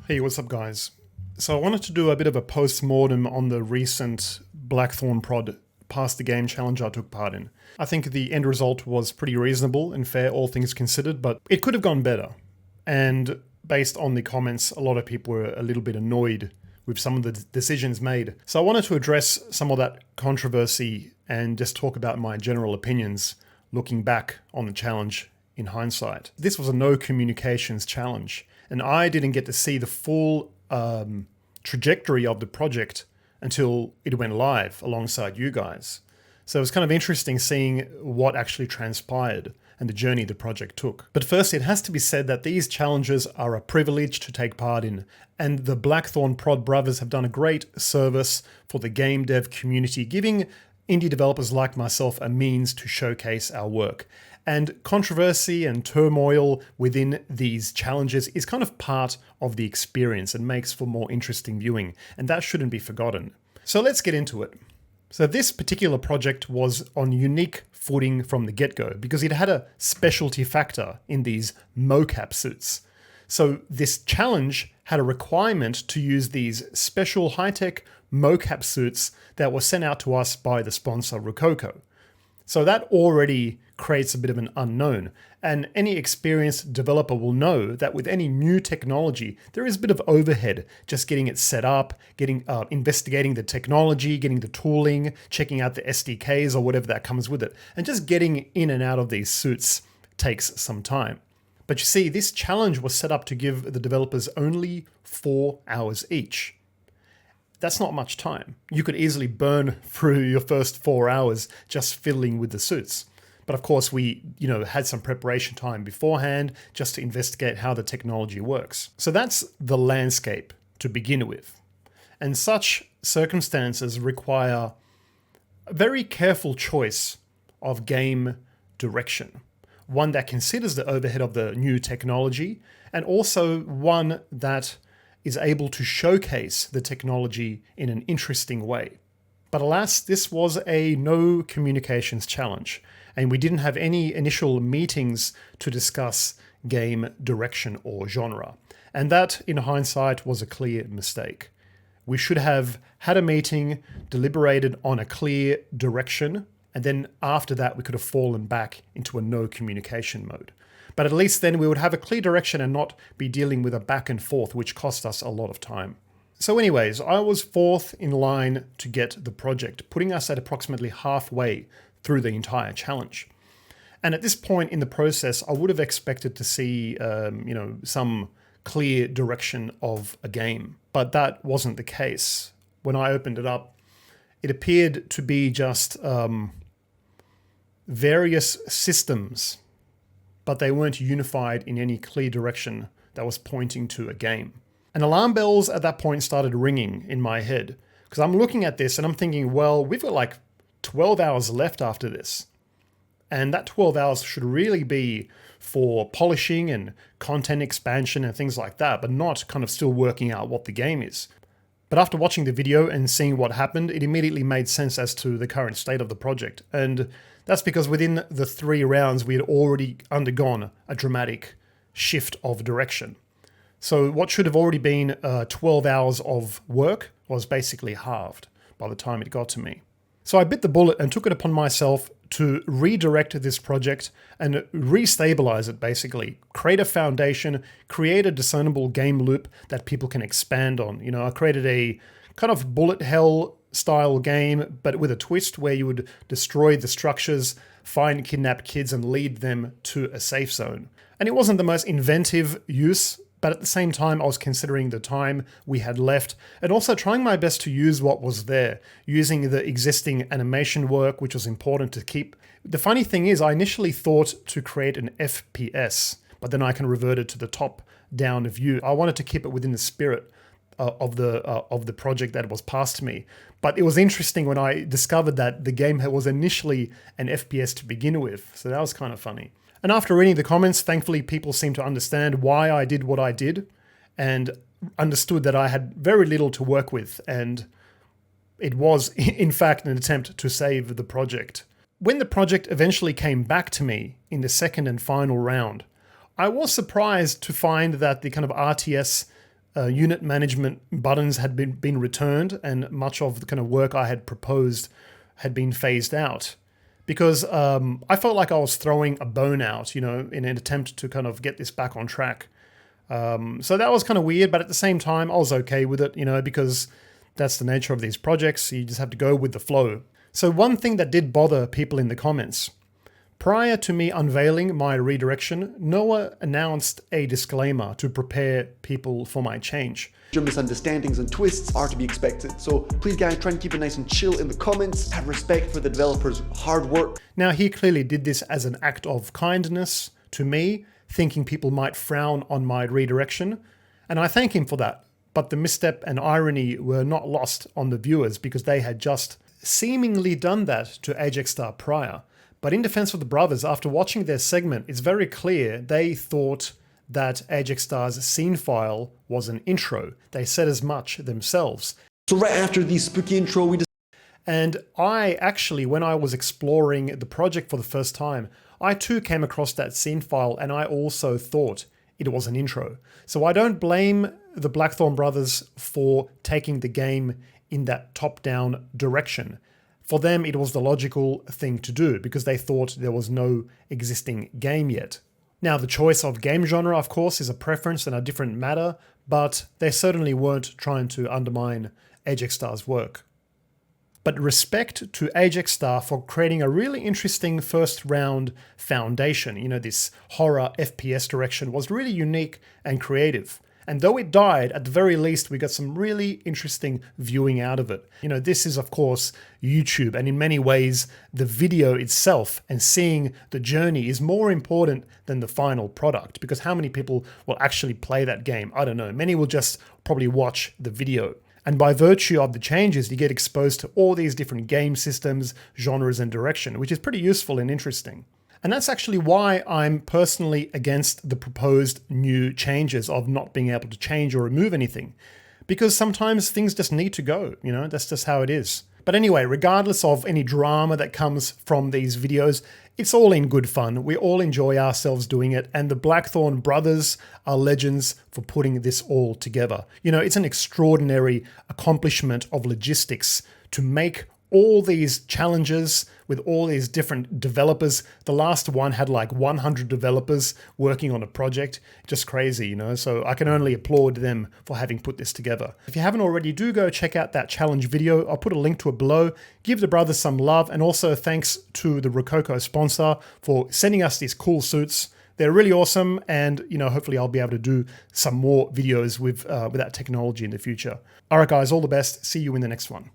Hey, what's up guys? So I wanted to do a bit of a post-mortem on the recent BlackthornProd Pass the Game challenge I took part in. I think the end result was pretty reasonable and fair, all things considered, but it could have gone better. And based on the comments, a lot of people were a little bit annoyed with some of the decisions made. So I wanted to address some of that controversy and just talk about my general opinions looking back on the challenge in hindsight. This was a no communications challenge, and I didn't get to see the full trajectory of the project until it went live alongside you guys. So it was kind of interesting seeing what actually transpired and the journey the project took. But first, it has to be said that these challenges are a privilege to take part in, and the BlackthornProd brothers have done a great service for the game dev community, giving indie developers like myself a means to showcase our work. And controversy and turmoil within these challenges is kind of part of the experience and makes for more interesting viewing, and that shouldn't be forgotten. So let's get into it. So this particular project was on unique footing from the get-go because it had a specialty factor in these mocap suits. So this challenge had a requirement to use these special high-tech mocap suits that were sent out to us by the sponsor Rococo. So that already creates a bit of an unknown, and any experienced developer will know that with any new technology, there is a bit of overhead, just getting it set up, investigating the technology, getting the tooling, checking out the SDKs or whatever that comes with it, and just getting in and out of these suits takes some time. But you see, this challenge was set up to give the developers only 4 hours each. That's not much time. You could easily burn through your first 4 hours just fiddling with the suits. But of course, we had some preparation time beforehand just to investigate how the technology works. So that's the landscape to begin with. And such circumstances require a very careful choice of game direction. One that considers the overhead of the new technology, and also one that is able to showcase the technology in an interesting way. But alas, this was a no communications challenge, and we didn't have any initial meetings to discuss game direction or genre. And that, in hindsight, was a clear mistake. We should have had a meeting, deliberated on a clear direction, and then after that we could have fallen back into a no communication mode. But at least then we would have a clear direction and not be dealing with a back and forth, which cost us a lot of time. So anyways, I was fourth in line to get the project, putting us at approximately halfway through the entire challenge. And at this point in the process, I would have expected to see, some clear direction of a game, but that wasn't the case. When I opened it up, it appeared to be just various systems, but they weren't unified in any clear direction that was pointing to a game. And alarm bells at that point started ringing in my head, because I'm looking at this and I'm thinking, well, we've got like 12 hours left after this. And that 12 hours should really be for polishing and content expansion and things like that, but not kind of still working out what the game is. But after watching the video and seeing what happened, it immediately made sense as to the current state of the project. And that's because within the 3 rounds, we had already undergone a dramatic shift of direction. So what should have already been 12 hours of work was basically halved by the time it got to me. So I bit the bullet and took it upon myself to redirect this project and restabilize it, basically. Create a foundation, create a discernible game loop that people can expand on. I created a kind of bullet hell style game, but with a twist where you would destroy the structures, find kidnapped kids and lead them to a safe zone. And it wasn't the most inventive use, but at the same time, I was considering the time we had left and also trying my best to use what was there, using the existing animation work, which was important to keep. The funny thing is, I initially thought to create an FPS, but then I can revert it to the top-down view. I wanted to keep it within the spirit of the project that was passed to me. But it was interesting when I discovered that the game was initially an FPS to begin with, so that was kind of funny. And after reading the comments, thankfully people seemed to understand why I did what I did and understood that I had very little to work with, and it was in fact an attempt to save the project. When the project eventually came back to me in the second and final round, I was surprised to find that the kind of RTS unit management buttons had been returned, and much of the kind of work I had proposed had been phased out. Because I felt like I was throwing a bone out, in an attempt to kind of get this back on track. So that was kind of weird, but at the same time, I was okay with it, because that's the nature of these projects. You just have to go with the flow. So one thing that did bother people in the comments, prior to me unveiling my redirection, Noah announced a disclaimer to prepare people for my change. Your misunderstandings and twists are to be expected. So please guys, try and keep it nice and chill in the comments. Have respect for the developers' hard work. Now he clearly did this as an act of kindness to me, thinking people might frown on my redirection. And I thank him for that. But the misstep and irony were not lost on the viewers because they had just seemingly done that to Ajackstar prior. But in defense of the brothers, after watching their segment, it's very clear they thought that Ajackstar's scene file was an intro. They said as much themselves. So right after the spooky intro, and I actually, when I was exploring the project for the first time, I too came across that scene file and I also thought it was an intro. So I don't blame the Blackthorn brothers for taking the game in that top-down direction. For them, it was the logical thing to do because they thought there was no existing game yet. Now, the choice of game genre, of course, is a preference and a different matter, but they certainly weren't trying to undermine Ajackstar's work. But respect to Ajackstar for creating a really interesting first round foundation. This horror FPS direction was really unique and creative. And though it died, at the very least, we got some really interesting viewing out of it. This is, of course, YouTube, and in many ways, the video itself and seeing the journey is more important than the final product, because how many people will actually play that game? I don't know. Many will just probably watch the video. And by virtue of the changes, you get exposed to all these different game systems, genres, and direction, which is pretty useful and interesting. And that's actually why I'm personally against the proposed new changes of not being able to change or remove anything. Because sometimes things just need to go, that's just how it is. But anyway, regardless of any drama that comes from these videos, it's all in good fun. We all enjoy ourselves doing it, and the Blackthorn brothers are legends for putting this all together. It's an extraordinary accomplishment of logistics to make all these challenges with all these different developers. The last one had like 100 developers working on a project. Just crazy, so I can only applaud them for having put this together. If you haven't already, do go check out that challenge video. I'll put a link to it below. Give the brothers some love, and also thanks to the Rococo sponsor for sending us these cool suits. They're really awesome, and hopefully I'll be able to do some more videos with that technology in the future. All right guys, all the best. See you in the next one.